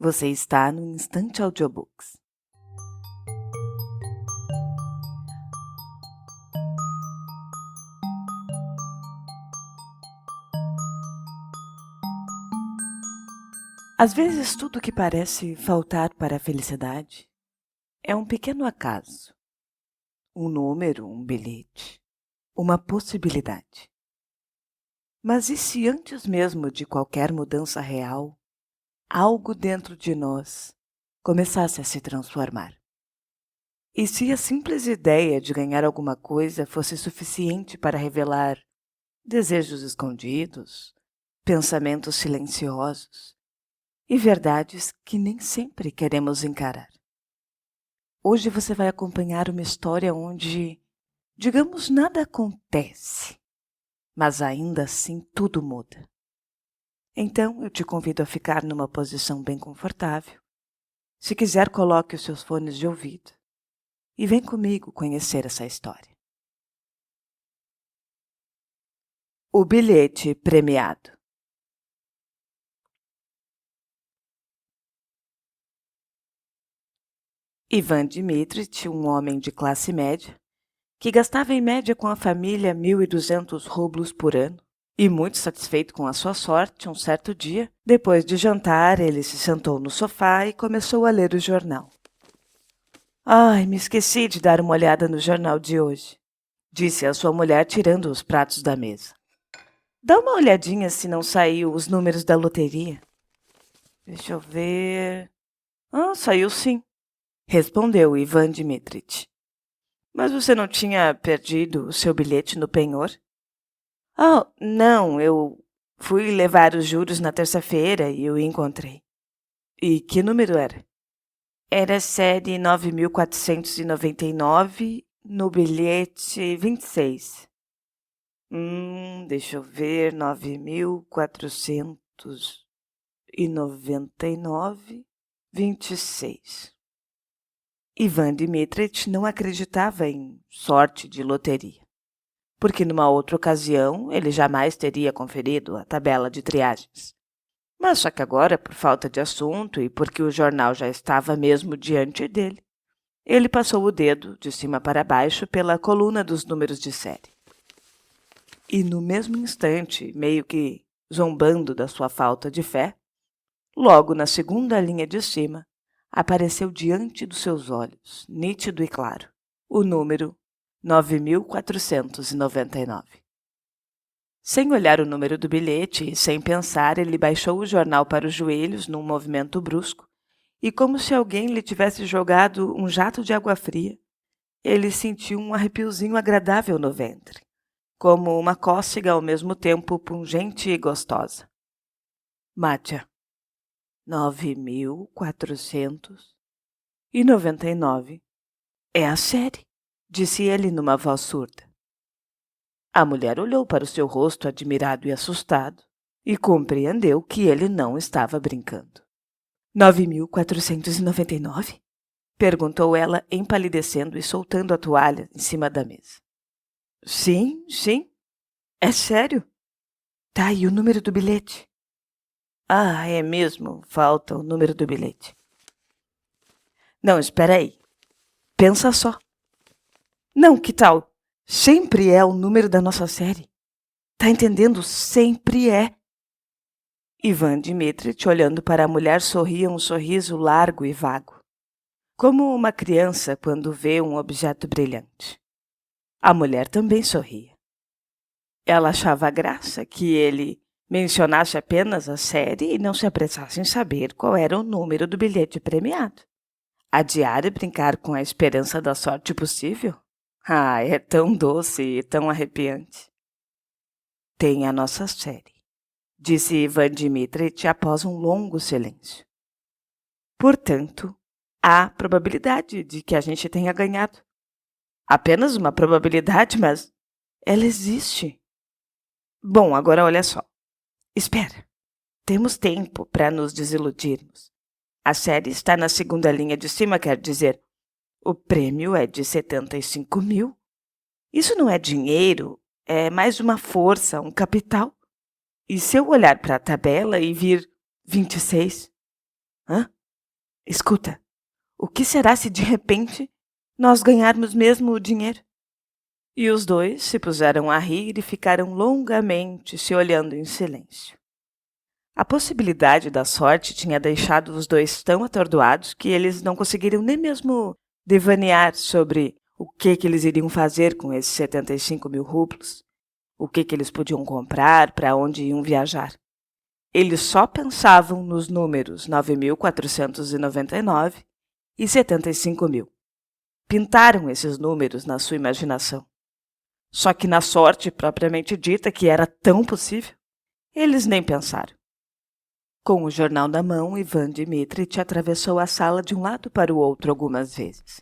Você está no Instante Audiobooks. Às vezes, tudo que parece faltar para a felicidade é um pequeno acaso, um número, um bilhete, uma possibilidade. Mas e se antes mesmo de qualquer mudança real, algo dentro de nós começasse a se transformar? E se a simples ideia de ganhar alguma coisa fosse suficiente para revelar desejos escondidos, pensamentos silenciosos e verdades que nem sempre queremos encarar? Hoje você vai acompanhar uma história onde, digamos, nada acontece, mas ainda assim tudo muda. Então eu te convido a ficar numa posição bem confortável. Se quiser, coloque os seus fones de ouvido e vem comigo conhecer essa história. O bilhete premiado. Ivan Dmitrich, um homem de classe média, que gastava em média com a família 1.200 rublos por ano, e muito satisfeito com a sua sorte, um certo dia, depois de jantar, ele se sentou no sofá e começou a ler o jornal. Ai, me esqueci de dar uma olhada no jornal de hoje, disse a sua mulher tirando os pratos da mesa. Dá uma olhadinha se não saiu os números da loteria. Deixa eu ver. Saiu sim, respondeu Ivan Dmitrich. Mas você não tinha perdido o seu bilhete no penhor? Não, eu fui levar os juros na terça-feira e o encontrei. E que número era? Era a série 9499 no bilhete 26. Deixa eu ver, 9499, 26. Ivan Dmitrich não acreditava em sorte de loteria, porque numa outra ocasião ele jamais teria conferido a tabela de triagens. Mas só que agora, por falta de assunto e porque o jornal já estava mesmo diante dele, ele passou o dedo de cima para baixo pela coluna dos números de série. E no mesmo instante, meio que zombando da sua falta de fé, logo na segunda linha de cima, apareceu diante dos seus olhos, nítido e claro, o número 9499. Sem olhar o número do bilhete e sem pensar, ele baixou o jornal para os joelhos num movimento brusco e, como se alguém lhe tivesse jogado um jato de água fria, ele sentiu um arrepiozinho agradável no ventre, como uma cócega ao mesmo tempo pungente e gostosa. Mátia, 9499. É a série, disse ele numa voz surda. A mulher olhou para o seu rosto admirado e assustado e compreendeu que ele não estava brincando. 9499? Perguntou ela, empalidecendo e soltando a toalha em cima da mesa. Sim. É sério? Tá aí o número do bilhete. É mesmo, falta o número do bilhete. Não, espera aí. Pensa só. Não, que tal? Sempre é o número da nossa série. Tá entendendo? Sempre é. Ivan Dmitrich, olhando para a mulher, sorria um sorriso largo e vago, como uma criança quando vê um objeto brilhante. A mulher também sorria. Ela achava graça que ele mencionasse apenas a série e não se apressasse em saber qual era o número do bilhete premiado. Adiar e brincar com a esperança da sorte possível? É tão doce e tão arrepiante. Tem a nossa série, disse Ivan Dmitrich após um longo silêncio. Portanto, há probabilidade de que a gente tenha ganhado. Apenas uma probabilidade, mas ela existe. Bom, agora olha só. Espera. Temos tempo para nos desiludirmos. A série está na segunda linha de cima, quer dizer, o prêmio é de 75 mil. Isso não é dinheiro, é mais uma força, um capital. E se eu olhar para a tabela e vir 26? Hã? Escuta, o que será se de repente nós ganharmos mesmo o dinheiro? E os dois se puseram a rir e ficaram longamente se olhando em silêncio. A possibilidade da sorte tinha deixado os dois tão atordoados que eles não conseguiram nem mesmo devanear sobre o que eles iriam fazer com esses 75 mil rublos, o que eles podiam comprar, para onde iam viajar. Eles só pensavam nos números 9.499 e 75 mil. Pintaram esses números na sua imaginação. Só que na sorte propriamente dita, que era tão possível, eles nem pensaram. Com o jornal na mão, Ivan Dmitritch atravessou a sala de um lado para o outro algumas vezes.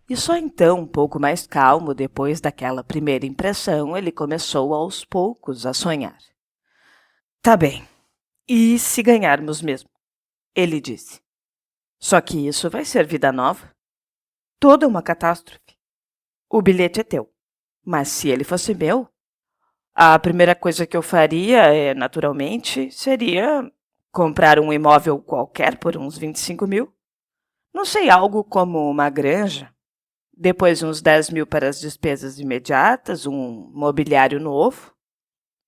E só então, um pouco mais calmo, depois daquela primeira impressão, ele começou aos poucos a sonhar. Tá bem, e se ganharmos mesmo? Ele disse. Só que isso vai ser vida nova. Toda uma catástrofe. O bilhete é teu. Mas se ele fosse meu, a primeira coisa que eu faria, naturalmente, seria comprar um imóvel qualquer por uns 25 mil. Não sei, algo como uma granja. Depois uns 10 mil para as despesas imediatas, um mobiliário novo,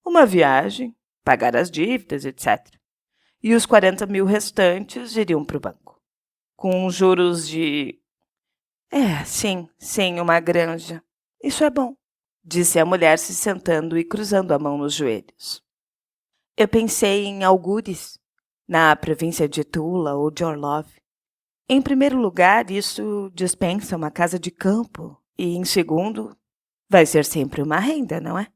uma viagem, pagar as dívidas, etc. E os 40 mil restantes iriam para o banco. Com juros de... sim, uma granja. Isso é bom, disse a mulher se sentando e cruzando a mão nos joelhos. Eu pensei em algures, na província de Tula ou de Orlov. Em primeiro lugar, isso dispensa uma casa de campo e, em segundo, vai ser sempre uma renda, não é?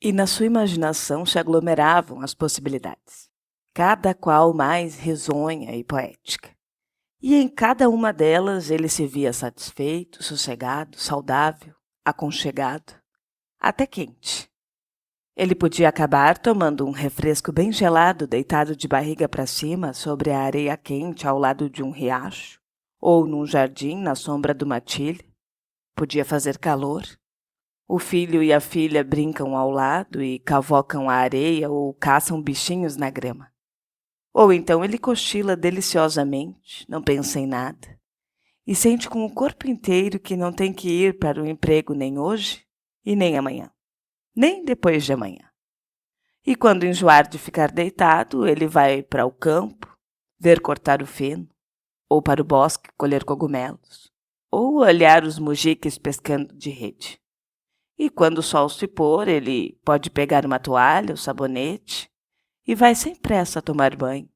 E na sua imaginação se aglomeravam as possibilidades, cada qual mais risonha e poética. E em cada uma delas ele se via satisfeito, sossegado, saudável, aconchegado, até quente. Ele podia acabar tomando um refresco bem gelado, deitado de barriga para cima sobre a areia quente ao lado de um riacho, ou num jardim na sombra de uma tilha. Podia fazer calor. O filho e a filha brincam ao lado e cavocam a areia ou caçam bichinhos na grama. Ou então ele cochila deliciosamente, não pensa em nada, e sente com o corpo inteiro que não tem que ir para o emprego nem hoje e nem amanhã, nem depois de amanhã. E quando enjoar de ficar deitado, ele vai para o campo, ver cortar o feno, ou para o bosque colher cogumelos, ou olhar os mujiques pescando de rede. E quando o sol se pôr, ele pode pegar uma toalha, o sabonete, e vai sem pressa tomar banho,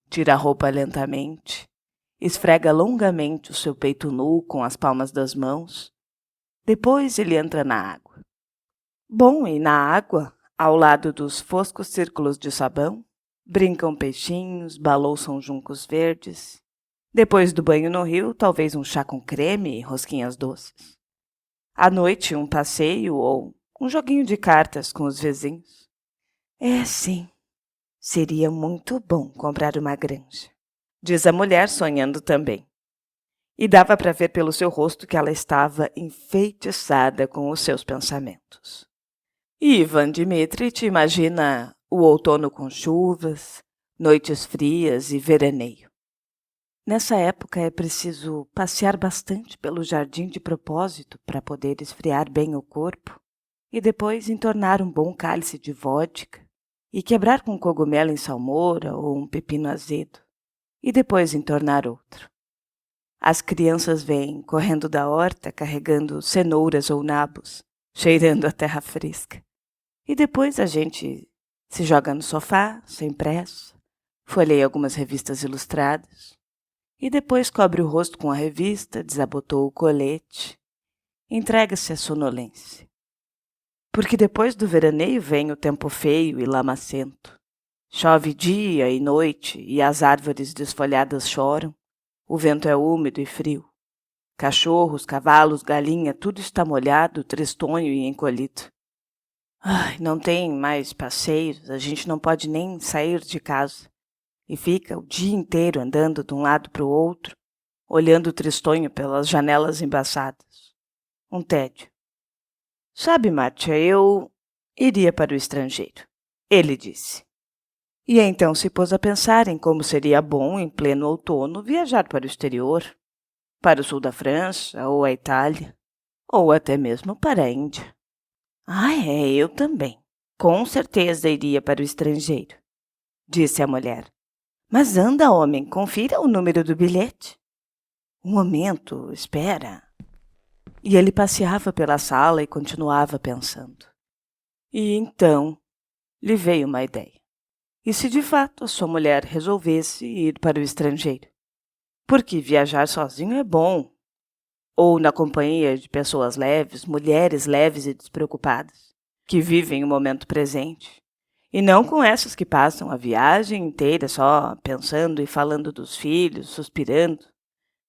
tira a roupa lentamente, esfrega longamente o seu peito nu com as palmas das mãos. Depois ele entra na água. Bom, e na água, ao lado dos foscos círculos de sabão, brincam peixinhos, balouçam juncos verdes. Depois do banho no rio, talvez um chá com creme e rosquinhas doces. À noite, um passeio ou um joguinho de cartas com os vizinhos. Sim, seria muito bom comprar uma granja, diz a mulher sonhando também. E dava para ver pelo seu rosto que ela estava enfeitiçada com os seus pensamentos. E Ivan Dmitritch imagina o outono com chuvas, noites frias e veraneio. Nessa época é preciso passear bastante pelo jardim de propósito para poder esfriar bem o corpo e depois entornar um bom cálice de vodka e quebrar com um cogumelo em salmoura ou um pepino azedo e depois entornar outro. As crianças vêm correndo da horta carregando cenouras ou nabos, cheirando a terra fresca. E depois a gente se joga no sofá, sem pressa, folheia algumas revistas ilustradas, e depois cobre o rosto com a revista, desabotou o colete, entrega-se à sonolência. Porque depois do veraneio vem o tempo feio e lamacento. Chove dia e noite e as árvores desfolhadas choram, o vento é úmido e frio. Cachorros, cavalos, galinha, tudo está molhado, tristonho e encolhido. Não tem mais passeios, a gente não pode nem sair de casa. E fica o dia inteiro andando de um lado para o outro, olhando o tristonho pelas janelas embaçadas. Um tédio. Sabe, Mátia, eu iria para o estrangeiro, ele disse. E então se pôs a pensar em como seria bom, em pleno outono, viajar para o exterior, para o sul da França ou a Itália, ou até mesmo para a Índia. Ah, eu também. Com certeza iria para o estrangeiro, disse a mulher. Mas anda, homem, confira o número do bilhete. Um momento, espera. E ele passeava pela sala e continuava pensando. E então lhe veio uma ideia. E se de fato a sua mulher resolvesse ir para o estrangeiro? Porque viajar sozinho é bom, ou na companhia de pessoas leves, mulheres leves e despreocupadas, que vivem o momento presente, e não com essas que passam a viagem inteira só pensando e falando dos filhos, suspirando,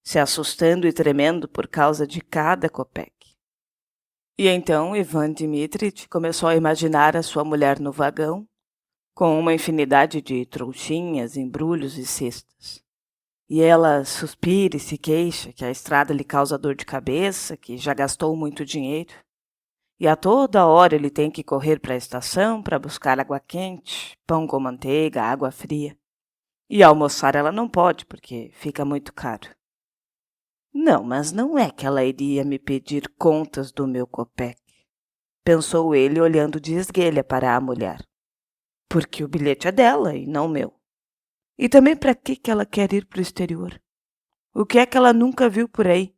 se assustando e tremendo por causa de cada copeque. E então Ivan Dmitritch começou a imaginar a sua mulher no vagão, com uma infinidade de trouxinhas, embrulhos e cestas. E ela suspira e se queixa que a estrada lhe causa dor de cabeça, que já gastou muito dinheiro. E a toda hora ele tem que correr para a estação para buscar água quente, pão com manteiga, água fria. E almoçar ela não pode, porque fica muito caro. Não, mas não é que ela iria me pedir contas do meu copeque, pensou ele olhando de esguelha para a mulher. Porque o bilhete é dela e não meu. E também para que ela quer ir para o exterior? O que é que ela nunca viu por aí?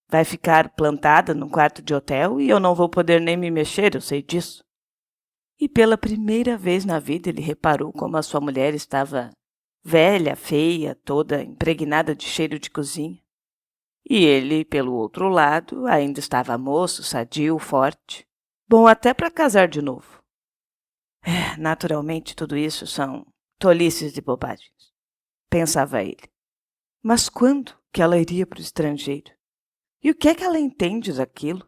Vai ficar plantada num quarto de hotel e eu não vou poder nem me mexer, eu sei disso. E pela primeira vez na vida ele reparou como a sua mulher estava velha, feia, toda impregnada de cheiro de cozinha. E ele, pelo outro lado, ainda estava moço, sadio, forte, bom até para casar de novo. Naturalmente, tudo isso são tolices e bobagens, pensava ele. Mas quando que ela iria para o estrangeiro? E o que é que ela entende daquilo?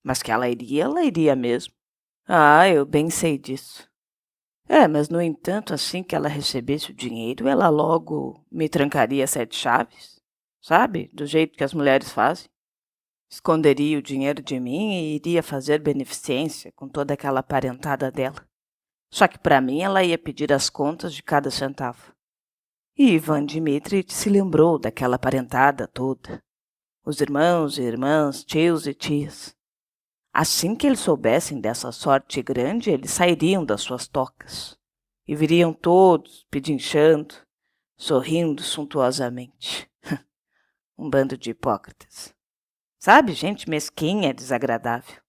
Mas que ela iria mesmo. Ah, eu bem sei disso. Mas no entanto, assim que ela recebesse o dinheiro, ela logo me trancaria 7 chaves, sabe? Do jeito que as mulheres fazem. Esconderia o dinheiro de mim e iria fazer beneficência com toda aquela parentada dela. Só que para mim ela ia pedir as contas de cada centavo. E Ivan Dmitritch se lembrou daquela parentada toda. Os irmãos e irmãs, tios e tias. Assim que eles soubessem dessa sorte grande, eles sairiam das suas tocas e viriam todos pedinchando, sorrindo suntuosamente. Um bando de hipócritas. Sabe, gente mesquinha, desagradável.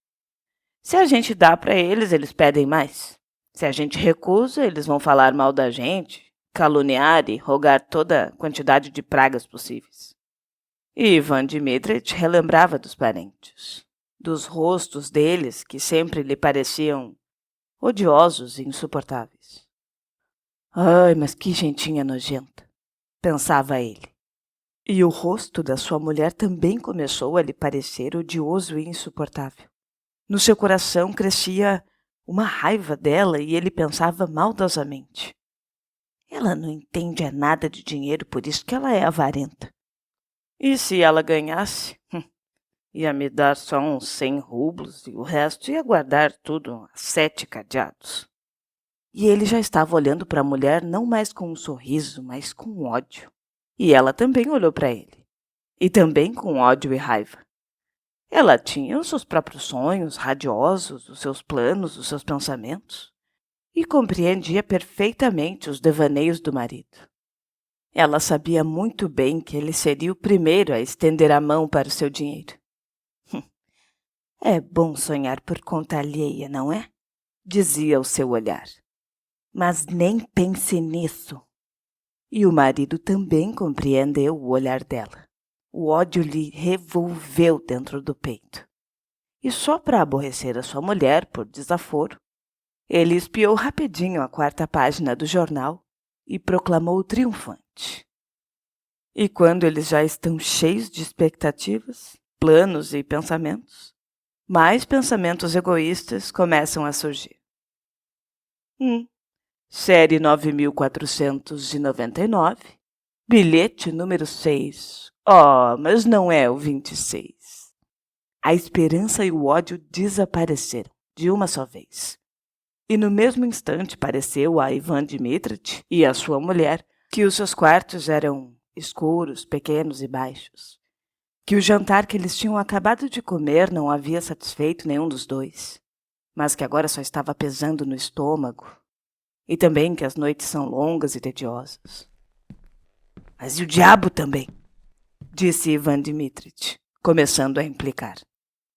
Se a gente dá para eles, eles pedem mais. Se a gente recusa, eles vão falar mal da gente, caluniar e rogar toda a quantidade de pragas possíveis. E Ivan Dmitritch relembrava dos parentes, dos rostos deles que sempre lhe pareciam odiosos e insuportáveis. Ai, mas que gentinha nojenta, pensava ele. E o rosto da sua mulher também começou a lhe parecer odioso e insuportável. No seu coração crescia uma raiva dela e ele pensava maldosamente. Ela não entende nada de dinheiro, por isso que ela é avarenta. E se ela ganhasse? Ia me dar só uns 100 rublos e o resto ia guardar tudo a 7 cadeados. E ele já estava olhando para a mulher não mais com um sorriso, mas com ódio. E ela também olhou para ele. E também com ódio e raiva. Ela tinha os seus próprios sonhos radiosos, os seus planos, os seus pensamentos. E compreendia perfeitamente os devaneios do marido. Ela sabia muito bem que ele seria o primeiro a estender a mão para o seu dinheiro. É bom sonhar por conta alheia, não é? Dizia o seu olhar. Mas nem pense nisso. E o marido também compreendeu o olhar dela. O ódio lhe revolveu dentro do peito. E só para aborrecer a sua mulher por desaforo, ele espiou rapidinho a 4ª página do jornal e proclamou triunfante. E quando eles já estão cheios de expectativas, planos e pensamentos, mais pensamentos egoístas começam a surgir. Série 9499, bilhete número 6. Oh, mas não é o 26. A esperança e o ódio desapareceram de uma só vez. E no mesmo instante pareceu a Ivan Dmitrich e a sua mulher que os seus quartos eram escuros, pequenos e baixos. Que o jantar que eles tinham acabado de comer não havia satisfeito nenhum dos dois, mas que agora só estava pesando no estômago. E também que as noites são longas e tediosas. Mas e o diabo também? Disse Ivan Dmitrich, começando a implicar.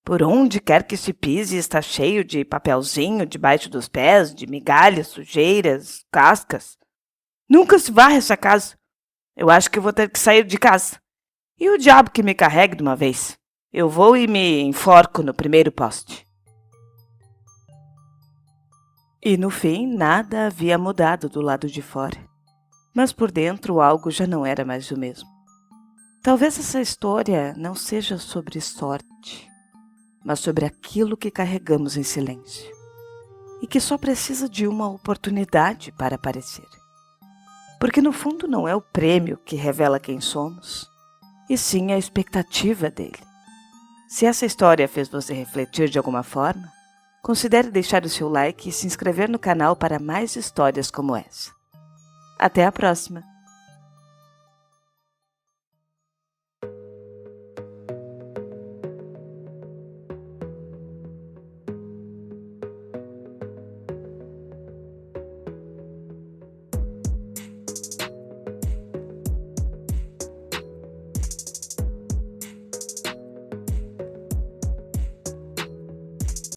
Por onde quer que se pise está cheio de papelzinho debaixo dos pés, de migalhas, sujeiras, cascas. Nunca se varre essa casa. Eu acho que vou ter que sair de casa. E o diabo que me carregue de uma vez. Eu vou e me enforco no primeiro poste. E no fim, nada havia mudado do lado de fora. Mas por dentro algo já não era mais o mesmo. Talvez essa história não seja sobre sorte, mas sobre aquilo que carregamos em silêncio e que só precisa de uma oportunidade para aparecer. Porque no fundo não é o prêmio que revela quem somos, e sim a expectativa dele. Se essa história fez você refletir de alguma forma, considere deixar o seu like e se inscrever no canal para mais histórias como essa. Até a próxima!